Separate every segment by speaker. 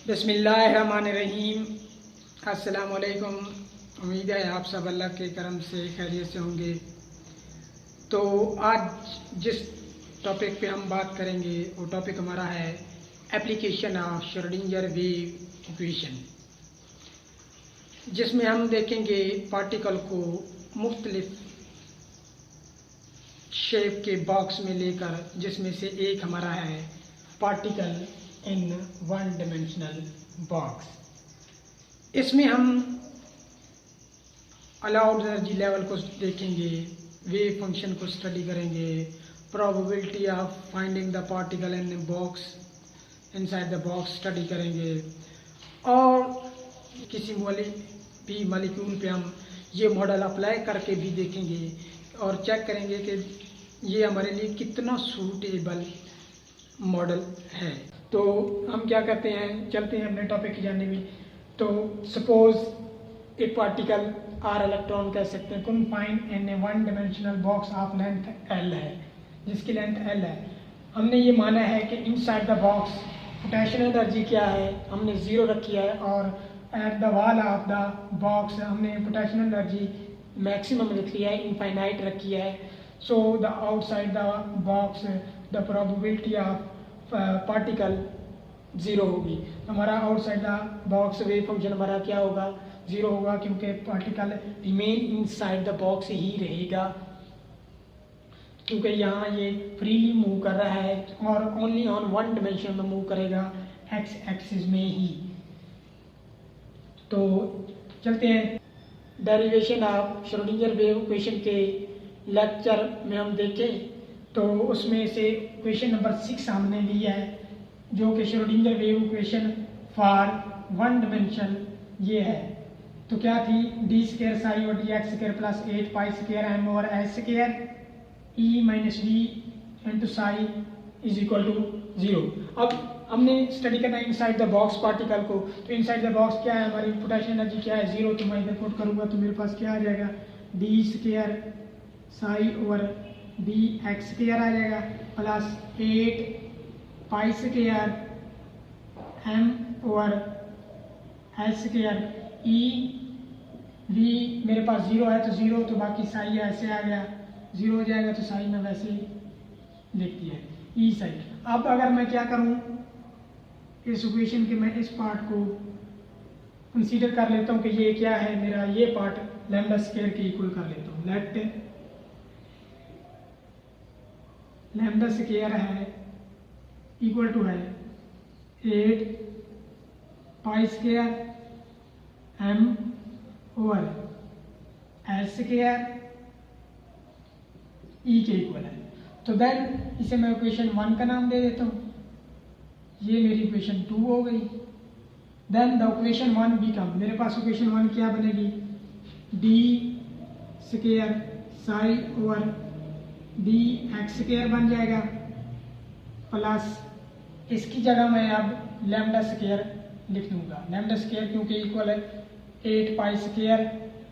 Speaker 1: बिस्मिल्लाहिर्रहमानिर्रहीम। अस्सलाम वालेकुम। उम्मीद है आप सब अल्लाह के करम से खैरियत से होंगे। तो आज जिस टॉपिक पे हम बात करेंगे वो टॉपिक हमारा है application of Schrodinger wave equation, जिसमें हम देखेंगे पार्टिकल को मुख्तलिफ शेप के बॉक्स में लेकर, जिसमें से एक हमारा है particle in one dimensional box. इसमें हम अलाउड एनर्जी लेवल को देखेंगे, वेव फंक्शन को स्टडी करेंगे, probability of finding the particle in box inside the box study करेंगे, और किसी भी मॉलिक्यूल पे हम ये मॉडल अप्लाई करके भी देखेंगे और चेक करेंगे कि ये हमारे लिए कितना सूटेबल मॉडल है। तो हम क्या करते हैं, चलते हैं अपने टॉपिक की जाने में। तो सपोज एक पार्टिकल आर इलेक्ट्रॉन कह सकते हैं confined in A one dimensional box of length L है, जिसकी लेंथ एल है। हमने ये माना है कि inside the box potential energy क्या है, हमने 0 रखी है, और at the wall of the box हमने पोटेंशियल एनर्जी मैक्सिमम रख लिया है, इनफाइनाइट रखी है। So the outside the box the probability of particle 0 होगी। हमारा outside the box wave function हमारा क्या होगा, 0 होगा, क्योंकि particle remain inside the box ही रहेगा, क्योंकि यहाँ ये फ्रीली मूव कर रहा है और ओनली ऑन वन डायमेंशन में मूव करेगा, एक्स एक्सिस में ही। तो चलते हैं derivation of Schrodinger wave equation के लेक्चर में हम देखें, तो उसमें से क्वेश्चन नंबर 6 हमने लिया है, जो कि Schrodinger wave equation for one dimension ये है। तो क्या थी, डी स्क्वायर साई और D X square plus 8 pi square M और S square E minus D into psi is equal to 0। अब हमने स्टडी करना है इनसाइड द बॉक्स पार्टिकल को। तो इनसाइड द बॉक्स क्या है, हमारी पोटेंशियल एनर्जी क्या है, 0। तो मैं इधर पुट करूंगा तो मेरे पास क्या आ जाएगा, डी स्क्वायर साई और डी एक्स स्क्वायर आ जाएगा प्लस 8 पाई स्क्वायर एम और एस स्क्वायर ई वी मेरे पास 0 है तो 0, तो बाकी साई ऐसे आ गया, 0 हो जाएगा, तो साई में वैसे लिख दिया ई साई। अब अगर मैं क्या करूं, इस इक्वेशन के मैं इस पार्ट को कंसीडर कर लेता हूं कि ये क्या है, मेरा ये पार्ट लैम्डा स्क्वायर के इक्वल कर लेता हूं। लेट लैम्डा स्क्वायर है इक्वल टू है 8 pi square M over S square E के इक्वल है। तो देन इसे मैं इक्वेशन 1 का नाम दे देता हूँ, ये मेरी इक्वेशन 2 हो गई। देन द इक्वेशन 1 बिकम, मेरे पास इक्वेशन 1 क्या बनेगी, D square Sai over D X square बन जाएगा, प्लस इसकी जगह मैं अब लैम्डा स्क्वायर लिख दूंगा। लैम्डा स्क्वायर क्योंकि इक्वल है 8 पाई स्क्वायर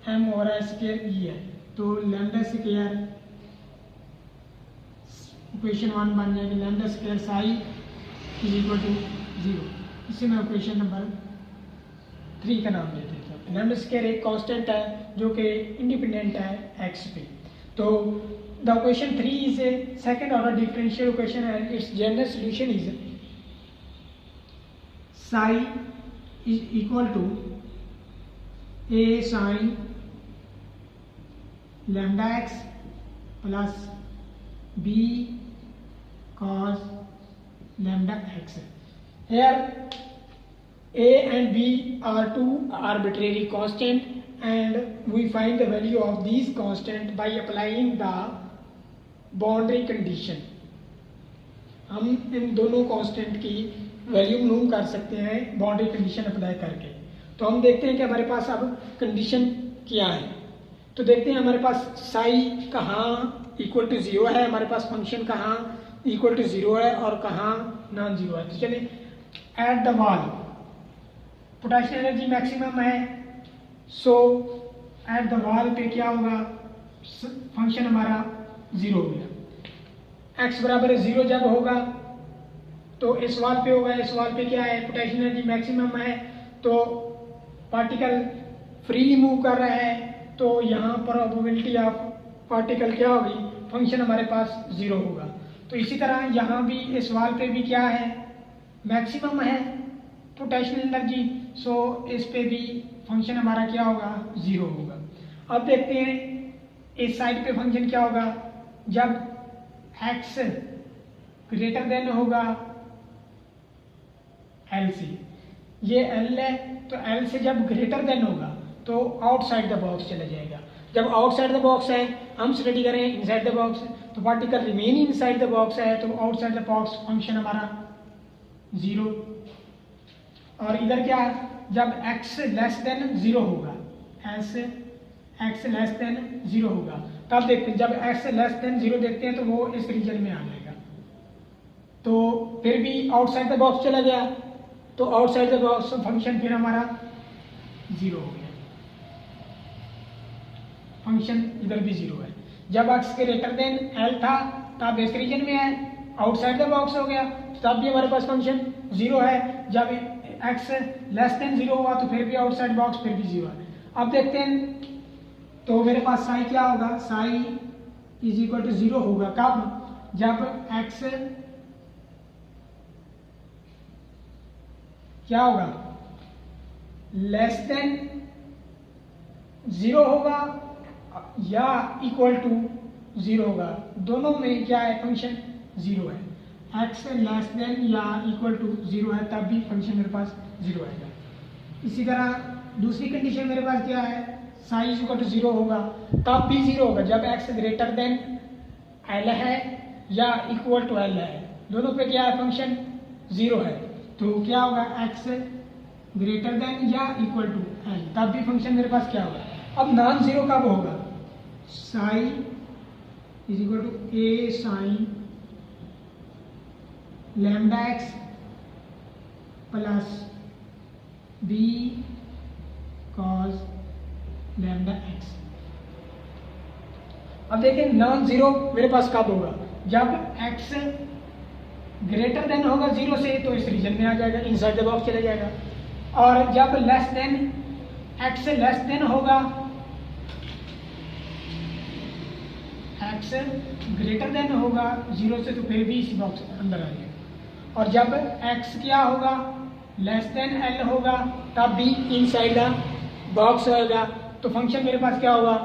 Speaker 1: एम और एस स्क्वायर ई है, तो लैम्डा स्क्वायर इक्वेशन 1 बन जाएगी lambda square psi is equal to 0। इसे मैं इक्वेशन नंबर 3 का नाम दे देता हूँ। लैम्डा स्क्वायर एक कांस्टेंट है जो कि इंडिपेंडेंट है एक्स पे। तो the equation 3 is a second order differential equation and its general solution is psi is equal to a sin lambda x plus b cos lambda x. Here a and b are two arbitrary constant and we find the value of these constant by applying the boundary condition. हम इन दोनों constant की value मालूम कर सकते हैं boundary condition apply करके। तो हम देखते हैं कि हमारे पास अब कंडीशन क्या है। तो देखते हैं हमारे पास साई कहाँ इक्वल टू 0 है, हमारे पास फंक्शन कहाँ इक्वल टू 0 है और कहाँ नॉन 0 है। तो चलिए, eight the wall potential energy maximum है, सो एट द वॉल पे क्या होगा, फंक्शन हमारा 0 हो गया। x बराबर 0 जब होगा तो इस सवाल पे होगा, इस सवाल पे क्या है, पोटेंशियल एनर्जी मैक्सिमम है, तो पार्टिकल फ्रीली मूव कर रहा है, तो यहाँ प्रोबेबिलिटी ऑफ पार्टिकल क्या होगी, फंक्शन हमारे पास 0 होगा। तो इसी तरह यहाँ भी इस सवाल पे भी क्या है, मैक्सिमम है पोटेंशियल एनर्जी, सो इस पे भी फंक्शन हमारा क्या होगा, 0 होगा। अब देखते हैं इस साइड पे फंक्शन क्या होगा, जब x ग्रेटर देन होगा L से, ये L है, तो L से जब ग्रेटर देन होगा तो आउटसाइड द बॉक्स चला जाएगा। जब आउटसाइड द बॉक्स है, हम स्टडी करें इनसाइड द बॉक्स, तो particle remain inside the box है, तो आउटसाइड द बॉक्स फंक्शन हमारा 0। और इधर क्या, जब x लेस देन 0 होगा, x लेस देन 0 होगा, तब देखते हैं जब x लेस देन 0 देखते हैं तो वो इस रीजन में आ जाएगा, तो फिर भी आउटसाइड द बॉक्स चला गया, तो आउटसाइड द बॉक्स फंक्शन फिर हमारा 0 हो गया, फंक्शन इधर भी 0 है। जब x ग्रेटर देन L था तब इस रीजन में है, आउटसाइड द बॉक्स हो गया, तब भी हमारे पास फंक्शन 0 है। जब x लेस देन 0 हुआ तो फिर भी आउटसाइड बॉक्स फिर भी 0 है। अब देखते हैं, तो मेरे पास साई क्या होगा, साई इज इक्वल टू 0 होगा कब, जब x क्या होगा, लेस देन 0 होगा या इक्वल टू 0 होगा, दोनों में क्या है, फंक्शन 0 है। x लेस देन या इक्वल टू 0 है तब भी फंक्शन मेरे पास 0 आएगा। इसी तरह दूसरी कंडीशन मेरे पास क्या है, साई इज इक्वल टू 0 होगा, तब भी 0 होगा जब x ग्रेटर देन L है या इक्वल टू L है, दोनों पे क्या है, फंक्शन 0 है। तो क्या होगा, x ग्रेटर देन या इक्वल टू L, तब भी फंक्शन मेरे पास क्या होगा। अब नॉन 0 कब होगा, psi is equal to a sine lambda x plus b cos lambda x। अब देखें नॉन 0 मेरे पास कब होगा, जब x ग्रेटर देन होगा 0 से, तो इस रीजन में आ जाएगा, इनसाइड द बॉक्स चला जाएगा। और जब less than x less than होगा, x ग्रेटर देन होगा 0 से, तो फिर भी इसी बॉक्स के अंदर आ जाएगा। और जब x क्या होगा, लेस देन L होगा, तब भी इनसाइड द बॉक्स होगा, तो फंक्शन मेरे पास क्या होगा,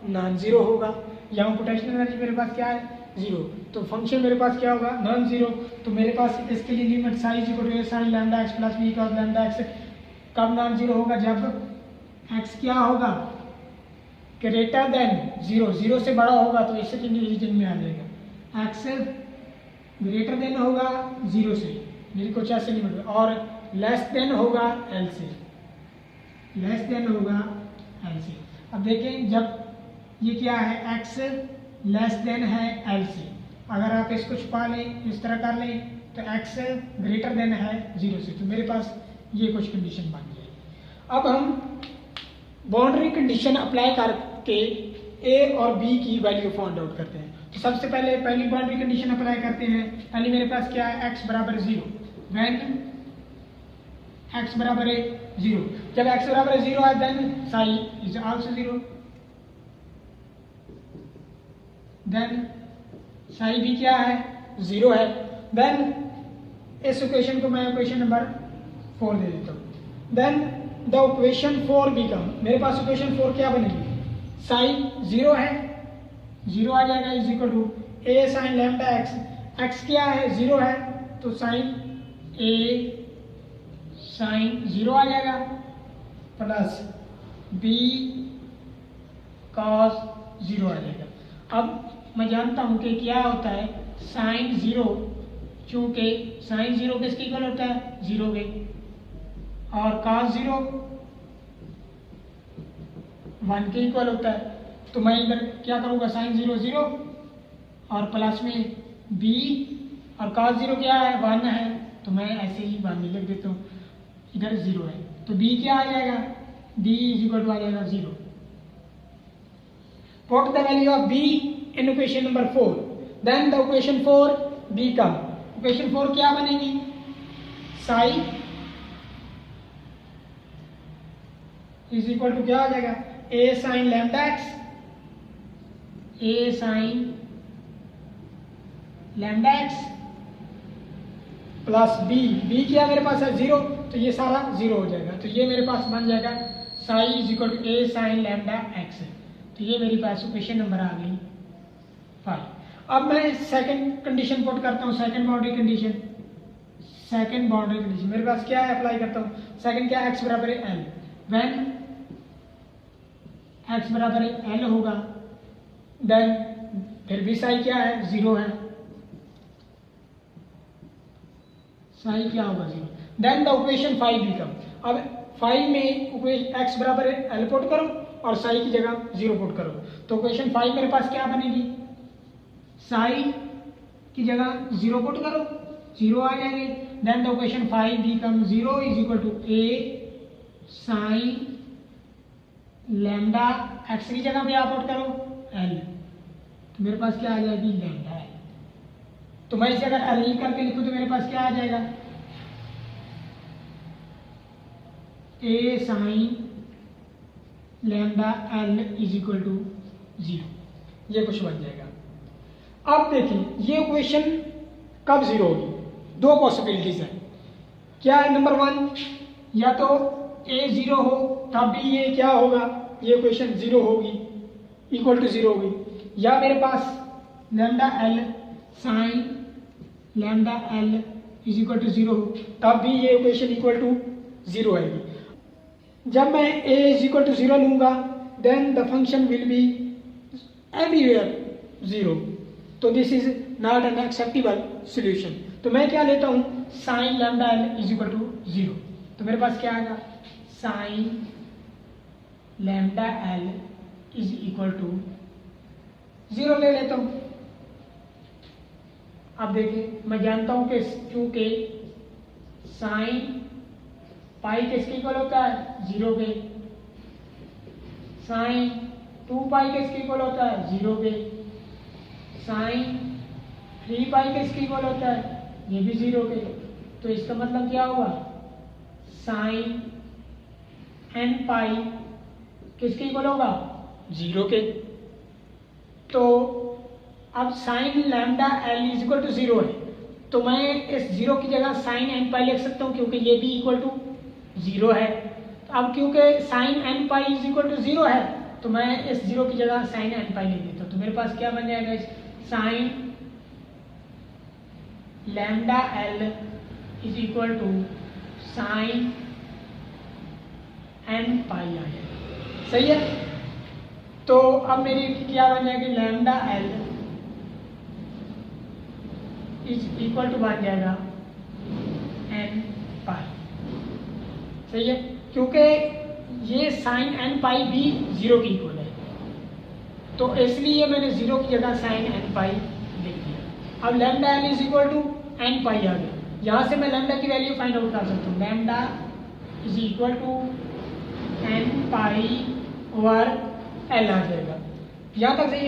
Speaker 1: नॉन 0 होगा। यहाँ पोटेंशियल एनर्जी मेरे पास क्या है, 0, तो फंक्शन मेरे पास क्या होगा, नॉन 0। तो मेरे पास इसके लिए limit psi is equal to a sine lambda x plus b cos lambda x कब नॉन 0 होगा, जब x क्या होगा, ग्रेटर देन 0, 0 से बड़ा होगा, तो इस रीजन में आ जाएगा। x ग्रेटर देन होगा 0 से, मेरी कुछ ऐसे लिमिट, और लेस देन होगा L से, लेस देन होगा L से। अब देखें जब ये क्या है, x लेस देन है L से, अगर आप इसको छुपा लें, इस तरह कर लें, तो x ग्रेटर देन है 0 से, तो मेरे पास ये कुछ कंडीशन बन जाएगी। अब हम बाउंड्री कंडीशन अप्लाई करके a और b की वैल्यू फाइंड आउट करते हैं। तो सबसे पहले पहली बाउंड्री कंडीशन अप्लाई करते हैं। पहले मेरे पास क्या है, x बराबर 0, व्हेन x बराबर है 0, जब x बराबर 0 है then psi is also 0, then psi भी क्या है, 0 है। देन इस इक्वेशन को मैं इक्वेशन नंबर 4 दे देता हूँ। देन द इक्वेशन 4 बिकम, मेरे पास इक्वेशन 4 क्या बनेगी, साई 0 है, 0 आ जाएगा, is equal to a sine lambda x, x क्या है, 0 है, तो साइन a साइन 0 आ जाएगा, प्लस b कॉस 0 आ जाएगा। अब मैं जानता हूं कि क्या होता है साइन 0, चूंकि साइन 0 किसके इक्वल होता है, 0 के, और cos 0 1 के इक्वल होता है। तो मैं इधर क्या करूंगा, साइन 0 0 और प्लस में b, और cos 0 क्या है, 1 है, तो मैं ऐसे ही 1 लिख देता हूँ, इधर 0 है, तो b क्या आ जाएगा, b इज इक्वल टू आ जाएगा 0। Put the value of b in equation number 4, then the equation 4 become, equation 4 क्या बनेगी, साई इज इक्वल टू क्या आ जाएगा, A sine lambda X, A sine lambda X plus B क्या मेरे पास है 0, तो ये सारा 0 हो जाएगा, तो ये मेरे पास बन जाएगा psi is equal to A sine lambda X. तो ये मेरी पास इक्वेशन नंबर आ गई 5। अब मैं सेकंड कंडीशन पुट करता हूँ, सेकंड बाउंड्री कंडीशन मेरे पास क्या है, अप्लाई करता हूँ। सेकंड क्या, x बराबर है एल, व्हेन x बराबर है एल होगा देन फिर भी साई क्या है 0 है, साई क्या होगा 0, देन द इक्वेशन 5 बिकम, अब 5 में x बराबर है एल पुट करो और साई की जगह 0 पुट करो, तो इक्वेशन 5 मेरे पास क्या बनेगी, साई की जगह 0 पुट करो 0 आ जाएंगे, then the equation 5 become 0 is equal to A sine lambda X की जगह पे आप पुट करो एल, तो मेरे पास क्या आ जाएगी लैम्डा एल। तो मैं इसे अगर एल करके लिखूं तो मेरे पास क्या आ जाएगा, A sine lambda L is equal to 0, ये कुछ बन जाएगा। अब देखिए ये इक्वेशन कब 0 होगी, दो पॉसिबिलिटीज है, क्या है, नंबर 1 या तो ए 0 हो तब भी ये क्या होगा, ये इक्वेशन 0 होगी इक्वल टू 0 होगी, या मेरे पास lambda L sine lambda L is equal to 0 हो तब भी ये इक्वेशन इक्वल टू 0 आएगी। जब मैं a इज इक्वल टू 0 लूंगा then the function will be everywhere 0, तो this is not an acceptable solution. तो मैं क्या लेता हूं, sine lambda L is equal to 0, तो मेरे पास क्या आएगा, sine lambda L is equal to 0 ले लेता हूं। अब देखिए मैं जानता हूं कि चूंकि साइन पाई किसके इक्वल होता है 0 के, साइन 2 पाई किसके इक्वल होता है 0 के, साइन 3 पाई किसके इक्वल होता है ये भी 0 के, तो इसका मतलब क्या हुआ, साइन n पाई किसके इक्वल होगा 0 के। तो अब sine lambda L is equal to 0 है, तो मैं इस 0 की जगह साइन n पाई लिख सकता हूं क्योंकि ये भी इक्वल टू 0 है। तो अब क्योंकि sine n pi is equal to 0 है तो मैं इस 0 की जगह साइन n पाई लिख देता हूं, तो मेरे पास क्या बन जाएगा, sine lambda L is equal to sine n pi आ जाएगा, सही है। तो अब मेरी क्या बन जाएगी, lambda L is equal to बन जाएगा n पाई, सही है, क्योंकि ये साइन n पाई भी 0 की इक्वल है, तो इसलिए मैंने 0 की जगह साइन n पाई लिख दिया। अब lambda L is equal to n pi आ गया, यहाँ से मैं लैम्डा की वैल्यू फाइंड आउट कर सकता हूँ, lambda is equal to n pi over l आ जाएगा। यहाँ तक सही,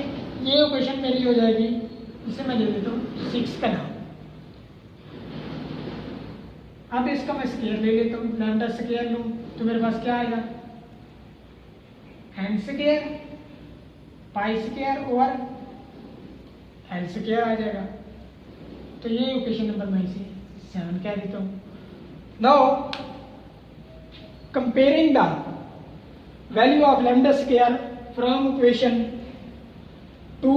Speaker 1: ये इक्वेशन मेरी हो जाएगी, इसे मैं दे देता हूँ 6 का नाम। अब इसका मैं स्केयर ले लेता हूँ, लैम्डा स्केयर लूँ तो मेरे पास क्या आएगा, n square pi square over l square आ जाएगा। तो ये इक्वेशन नंबर मैं इसे 7 कह देता हूँ। Now comparing the value of lambda square from equation 2,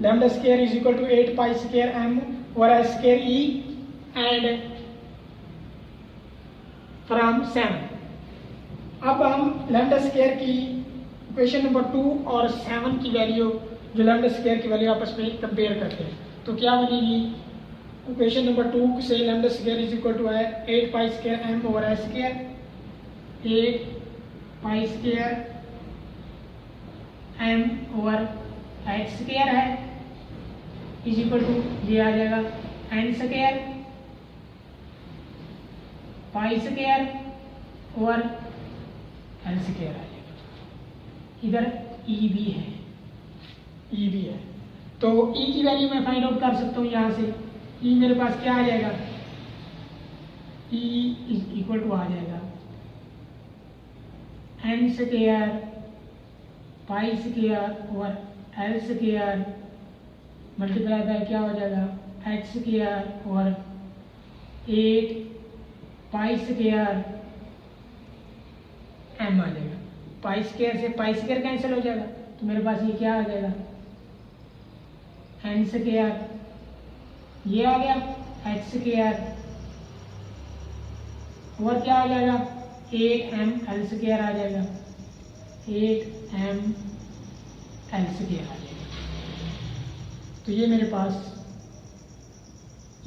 Speaker 1: lambda square is equal to 8 pi square m और s square e and from 7। अब हम लैम्डा स्केयर की इक्वेशन नंबर 2 और 7 की वैल्यू, जो लैम्डा स्केयर की वैल्यू आपस में कंपेयर करते हैं, तो क्या बनेगी, इक्वेशन नंबर 2 से lambda square is equal to है 8 pi square m over s square, 8 pi square m over h square है इज इक्वल टू ये आ जाएगा n square pi square over l square आ जाएगा। इधर e भी है, तो e की वैल्यू मैं फाइंड आउट कर सकता हूँ यहाँ से, ई मेरे पास क्या आ जाएगा, ई इज इक्वल टू आ जाएगा एन स्क्वायर पाई स्क्वायर और एल स्क्वायर मल्टीप्लाई बाय क्या हो जाएगा एच स्क्वायर और 8 पाई स्क्वायर एम आ जाएगा। पाई स्क्वायर से पाई स्क्वायर कैंसिल हो जाएगा, तो मेरे पास ये क्या आ जाएगा एन स्क्वायर, ये आ गया एच स्क्वायर और क्या आ जाएगा 8m एल स्क्वायर आ जाएगा, 8m एल स्क्वायर आ जाएगा। तो ये मेरे पास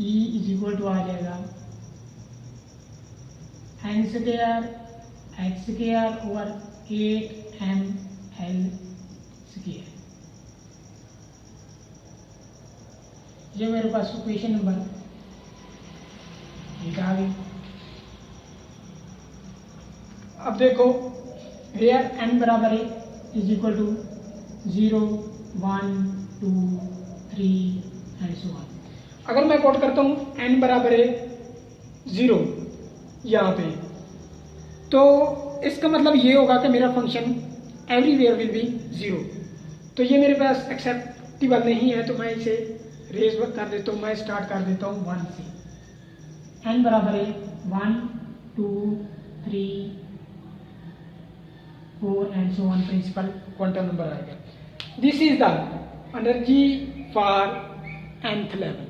Speaker 1: E इज इक्वल टू आ जाएगा एन स्क्वायर एच स्क्वायर और 8m एल स्क्वायर। ये मेरे पास इक्वेशन नंबर 1 आ गई। अब देखो वेयर n बराबर है is equal to 0 1 2 3 and so on. अगर मैं कोट करता हूँ n बराबर है 0 यहाँ पे, तो इसका मतलब ये होगा कि मेरा फंक्शन एवरीवेयर विल बी 0। तो ये मेरे पास एक्सेप्टेबल नहीं है, तो मैं इसे रेज कर देता हूँ, मैं स्टार्ट कर देता हूँ 1 से। n बराबर है 1 2 3 4 and so on, principal quantum number आएगा। This is the energy for nth level.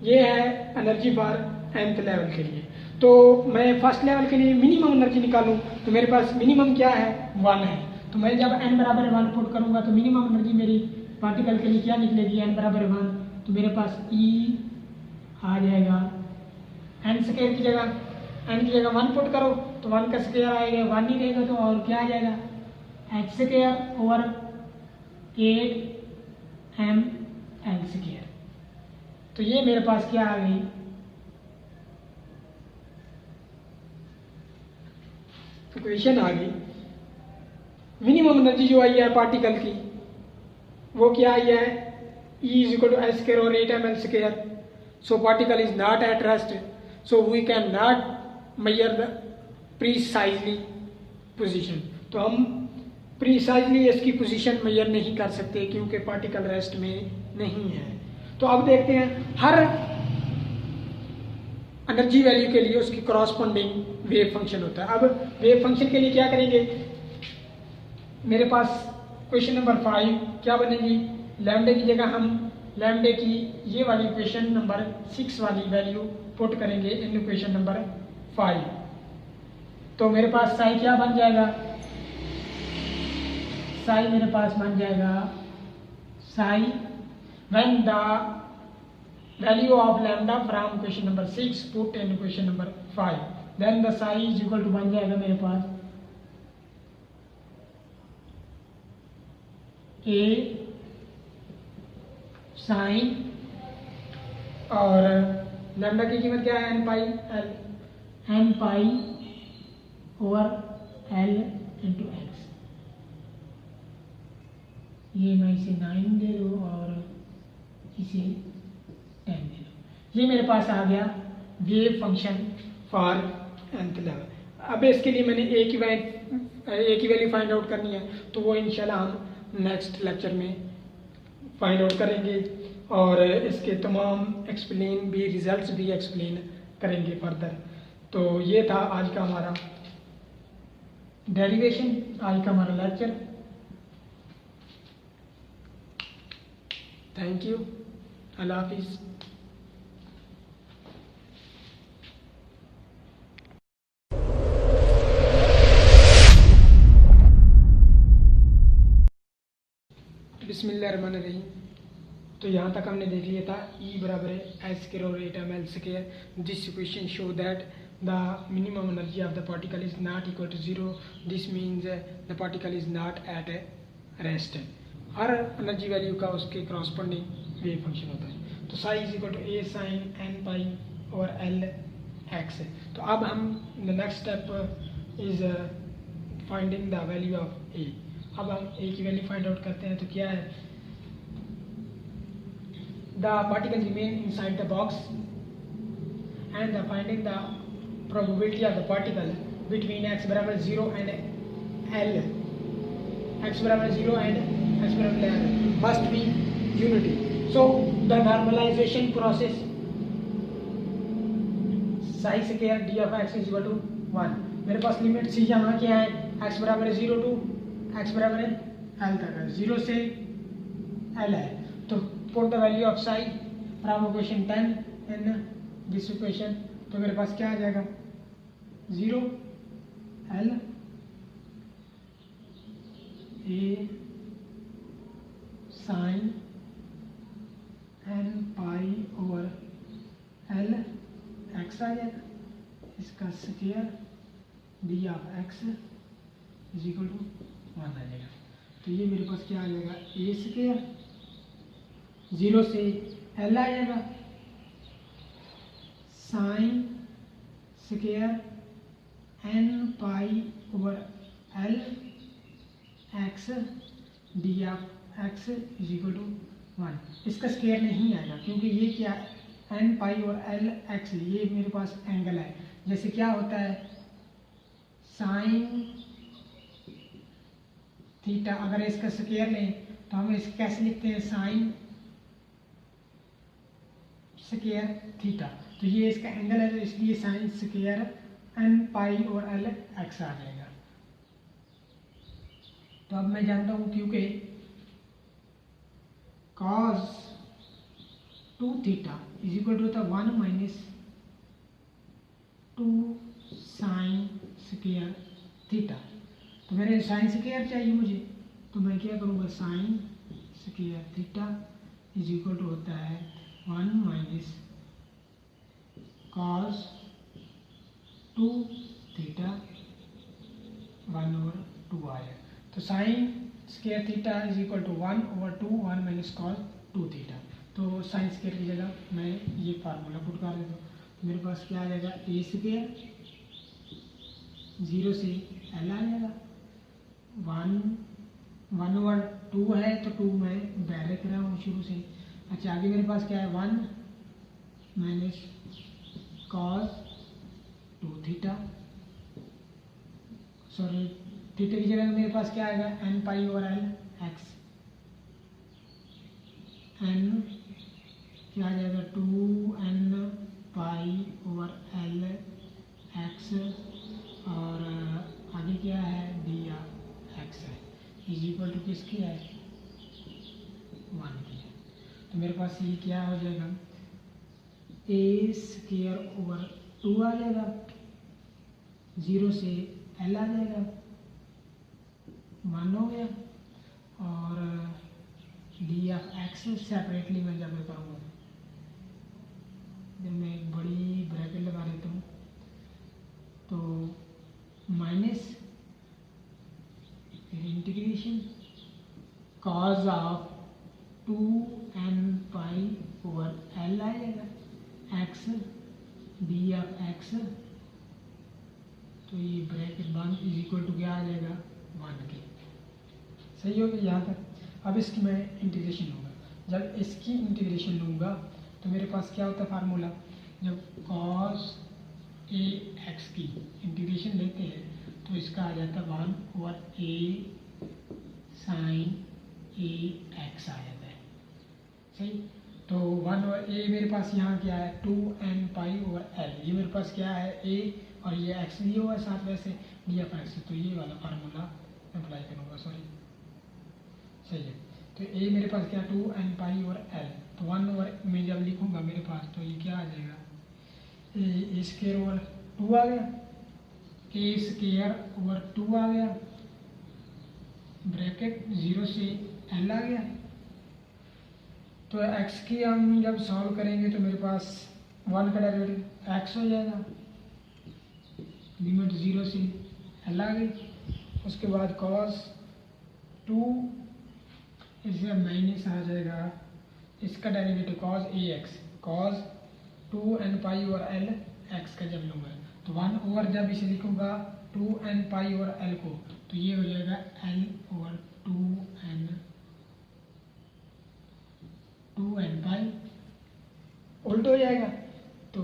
Speaker 1: ये है एनर्जी फॉर nth लेवल के लिए। तो मैं फर्स्ट लेवल के लिए मिनिमम एनर्जी निकालूं, तो मेरे पास मिनिमम क्या है 1 है। तो मैं जब n बराबर 1 पुट करूंगा तो मिनिमम एनर्जी मेरी पार्टिकल के लिए क्या निकलेगी n बराबर 1, तो मेरे पास E आ जाएगा n स्क्वायर की जगह, n की जगह 1 पुट करो तो 1 का स्क्वायर आएगा, 1 नहीं रहेगा तो और क्या आ जाएगा h square over 8m L square. तो ये मेरे पास क्या आ गई इक्वेशन आ गई। मिनिमम एनर्जी जो आई है पार्टिकल की वो क्या आई है E is equal to L square और 8m L square. So particle is not at rest, so we can not measure the precisely position. तो हम प्रीसाइजली इसकी पोजीशन मेजर नहीं कर सकते क्योंकि पार्टिकल रेस्ट में नहीं है। तो अब देखते हैं हर एनर्जी वैल्यू के लिए उसकी करॉस्पोंडिंग वेव फंक्शन होता है। अब वेव फंक्शन के लिए क्या करेंगे, मेरे पास क्वेश्चन नंबर 5 क्या बनेगी, लैम्डे की जगह हम लैम्डे की ये वाली इक्वेशन नंबर 6 वाली वैल्यू पुट करेंगे इन इक्वेशन नंबर 5। तो मेरे पास साई क्या बन जाएगा, साई मेरे पास बन जाएगा psi when the value of lambda from question number 6 put in question number 5, then the psi is equal to बन जाएगा मेरे पास ए साइन और लैम्डा की कीमत क्या है N pi L, N pi over L into X. ये मैं इसे 9 दे दूँ और इसे 10 दे दूँ। ये मेरे पास आ गया wave function for nth level. अब इसके लिए मैंने एक ही वैल्यू फाइंड आउट करनी है, तो वो इंशाल्लाह हम नेक्स्ट लेक्चर में फाइंड आउट करेंगे और इसके तमाम एक्सप्लेन भी रिजल्ट्स भी एक्सप्लेन करेंगे फर्दर। तो ये था आज का हमारा डेरिवेशन, आज का हमारा लेक्चर। थैंक यू, अल्लाह हाफिज़। बिस्मिल्लाहिर्रहमानिर्रहीम। तो यहाँ तक हमने देख लिया था E बराबर है एच स्क्वायर और 8m L square. This equation show that the minimum energy of the particle is not equal to 0। This means the particle is not at a rest. हर एनर्जी वैल्यू का उसके corresponding wave function होता है। तो psi is equal to A sine n pi और L x. तो अब हम the next step is finding the value of a. अब हम ए की वैल्यू फाइंड आउट करते हैं। तो क्या है the particles remain inside the box, and finding the probability of the particle between x बराबर 0 and L, x बराबर 0 and x बराबर L must be unity. So the normalization process, psi square d of x is equal to 1. मेरे पास limit सी यहाँ क्या है, x बराबर 0 to x बराबर L तक है, 0 से L है. तो put the value of psi from equation 10 in this equation. तो मेरे पास क्या आ जाएगा, 0 L a sine n pi over L x आ जाएगा, इसका square d of x is equal to 1 आ जाएगा. तो ये मेरे पास क्या आ जाएगा, ए स्क्वायर 0 से L आ जाएगा, sine square N pi over L X D of x is equal to 1. इसका स्क्वायर नहीं आएगा क्योंकि ये क्या है, एन पाई और L एक्स, ये मेरे पास एंगल है. जैसे क्या होता है, साइन थीटा, अगर इसका स्क्वायर लें तो हम इसको कैसे लिखते हैं, साइन स्क्वायर थीटा. तो ये इसका एंगल है, तो इसलिए साइन स्क्वायर एन पाई और L एक्स आ जाएगा. तो अब मैं जानता हूं क्योंकि cos 2 theta is equal to 1 minus 2 sine square theta. तो मेरे साइन स्क्वायर चाहिए मुझे, तो मैं क्या करूँगा, sine square theta is equal to होता है 1 माइनस cos 2 थीटा 1 ओवर 2 आया. तो sine square theta is equal to 1 over 2, 1 minus cos 2 theta. तो साइन स्क्वायर की जगह मैं ये फार्मूला पुट कर देता हूँ. तो मेरे पास क्या आ जाएगा, ए स्क्वायर 0 से L आ जाएगा, 1 ओवर 2 है तो 2 मैं बैर कर रहा हूँ शुरू से. अच्छा, आगे मेरे पास क्या है, 1 minus cos 2 theta, sorry theta की जगह मेरे पास क्या आएगा, N pi over L X, N क्या आ जाएगा, 2n पाई ओवर L एक्स, और आगे क्या है, डी ऑफ एक्स है, इज इक्वल टू किसकी है, 1 की है. तो मेरे पास ये क्या हो जाएगा, ए स्क्वायर ओवर 2 आ जाएगा, 0 से L आ जाएगा, 1 हो गया, और डी ऑफ एक्स सेपरेटली मैं जब करूँगा, जब मैं एक बड़ी ब्रैकेट लगा देता हूँ तो माइनस फिर integration cause of 2n pi over L आएगा, एक्स डी ऑफ एक्स. तो ये ब्रैकेट बंद इज इक्वल टू क्या आ जाएगा, 1 के. सही हो गया यहाँ तक. अब इसकी मैं इंटीग्रेशन लूँगा. जब इसकी इंटीग्रेशन लूँगा तो मेरे पास क्या होता है फार्मूला, जब cos a x की इंटीग्रेशन लेते हैं तो इसका आ जाता है 1 over a sine a x आ जाता है. सही. तो 1 ओवर a मेरे पास यहाँ क्या है, 2n पाई ओवर L, ये मेरे पास क्या है, a, और ये x दिया हुआ है साथ में से डी ऑफ एक्स. तो ये वाला फार्मूला अप्लाई करूँगा, सॉरी. सही है. तो a मेरे पास क्या, 2n पाई ओवर L. तो 1 ओवर में जब लिखूंगा मेरे पास तो ये क्या आ जाएगा, ए स्क्वायर ओवर 2 आ गया, ए स्क्वायर ओवर 2 आ गया, ब्रैकेट 0 से L आ गया. तो x की हम जब सॉल्व करेंगे तो मेरे पास 1 का डेरिवेटिव x हो जाएगा, लिमिट 0 से L आ गई. उसके बाद cos 2 इससे माइनस आ जाएगा, इसका derivative cos a x, cos 2n pi over L x का जब लूँगा तो 1 ओवर जब इसे लिखूँगा 2n पाई ओवर L को, तो ये हो जाएगा L ओवर 2n पाई उल्ट हो जाएगा। तो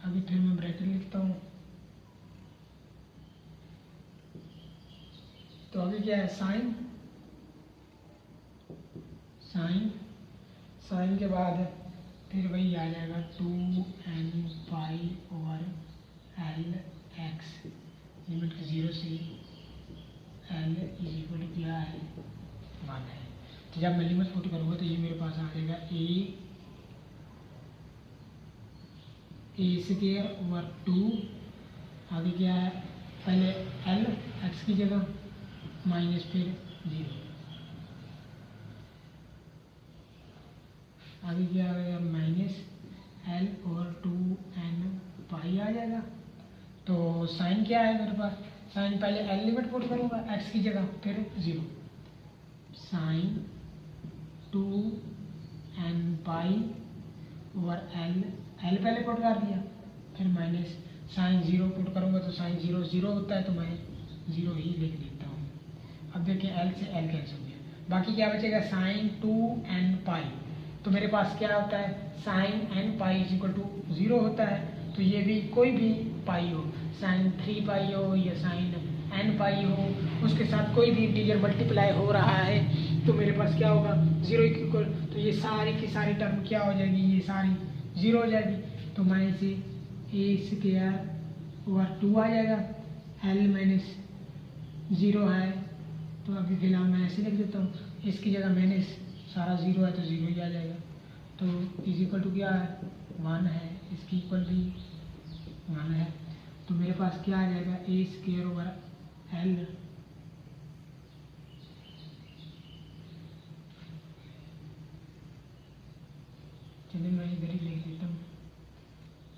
Speaker 1: अभी फिर मैं ब्रैकेट लिखता हूँ। तो अभी क्या है, साइन के बाद फिर वही आ जाएगा 2n/L(x), लिमिट 0 से L = क्या है, 1 है। तो जब मैं लिमिट पुट करूँगा तो ये मेरे पास आ जाएगा a²/2, आगे क्या है, पहले L x की जगह माइनस फिर 0, आगे क्या आ गया, -L/2n π आ जाएगा। तो साइन क्या है मेरे पास, साइन पहले L लिमिट पुट करूँगा x की जगह फिर 0, sin 2n π/L, L पहले पुट कर दिया, फिर माइनस साइन 0 पुट करूँगा तो साइन 0 0 होता है, तो मैं 0 ही लिख देता हूँ। अब देखिए L से L कैंसिल हो गया, बाकी क्या बचेगा, साइन 2n π। तो मेरे पास क्या होता है, साइन n π = 0 होता है। तो ये भी कोई भी पाई हो, साइन 3π हो या साइन n π हो, उसके साथ कोई भी इंटीजर मल्टीप्लाई हो रहा है तो मेरे पास क्या होगा, 0 इक्वल, तो ये सारी की सारी टर्म क्या हो जाएगी, ये सारी 0 हो जाएगी। तो मैं इसे a²/2 आ जाएगा, L -0 है तो अभी फिलहाल मैं ऐसे लिख देता हूँ, इसकी जगह मैंने सारा 0 है तो 0 ही आ जाएगा। तो = क्या है, 1 है, इसकी इक्वल भी 1 है। तो मेरे पास क्या आ जाएगा, a²/L चलिए मैं इधर ही लिख देता हूँ,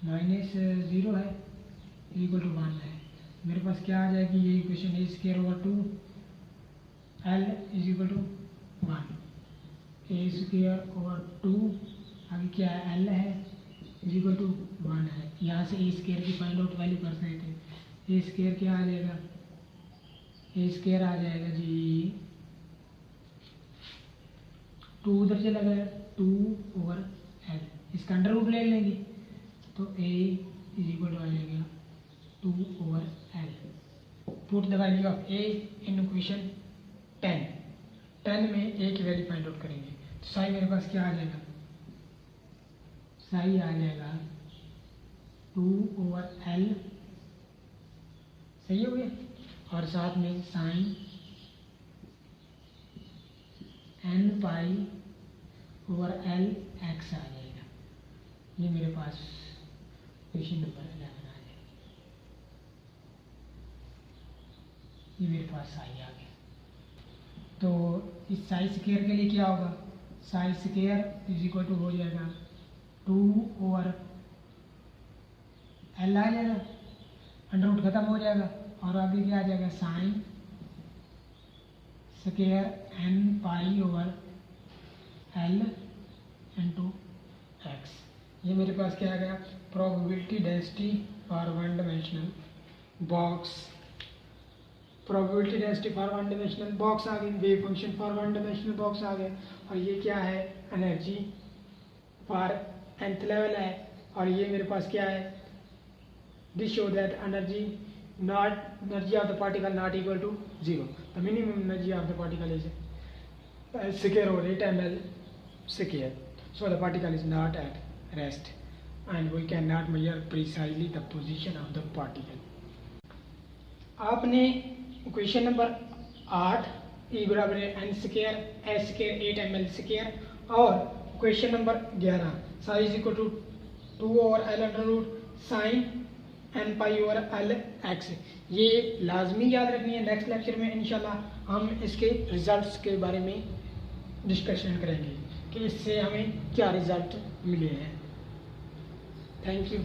Speaker 1: -0 है = 1 है। मेरे पास क्या आ जाएगी, ये इक्वेशन a²/2 L = 1, a²/2 आगे क्या है, L है = 1 है। यहाँ से a² की फाइंड आउट वैल्यू कर सकते थे, a² क्या आ जाएगा, a² आ जाएगा जी 2 उधर चला गया, 2/L, इसका अंडर रूट ले लेंगे तो a = आ जाएगा 2/L। Put the value of a in equation 10 में a की वैल्यू फाइंड आउट करेंगे। तो साई मेरे पास क्या आ जाएगा, साई आ जाएगा 2/L, सही हो गया, और साथ में साइन n π/L(x) आ जाएगा। ये मेरे पास क्वेश्चन नंबर 11 आ जाएगा। ये मेरे पास साई आ गया। तो इस साई स्क्वायर के लिए क्या होगा, साई स्क्वायर = हो जाएगा 2/L आ जाएगा, अंडर रूट खत्म हो जाएगा, और आगे क्या आ जाएगा, sine square n π/L × x। ये मेरे पास क्या आ गया, probability density for one dimensional box, probability density for one dimensional box आ गई, wave function for one dimensional box आ गया, और ये क्या है, एनर्जी फॉर nth लेवल है, और ये मेरे पास क्या है, this show that energy of the particle not equal to 0, the minimum energy of the particle is square over 8 ml square, so the particle is not at rest and we cannot measure precisely the position of the particle। आपने question number 8 E = n² s² 8 ml square, और question number 11 Sai = 2/L sin n π/L(x), ये लाजमी याद रखनी है। Next lecture में इंशाल्लाह हम इसके रिजल्ट्स के बारे में डिस्कशन करेंगे कि इससे हमें क्या रिजल्ट मिले हैं। Thank you.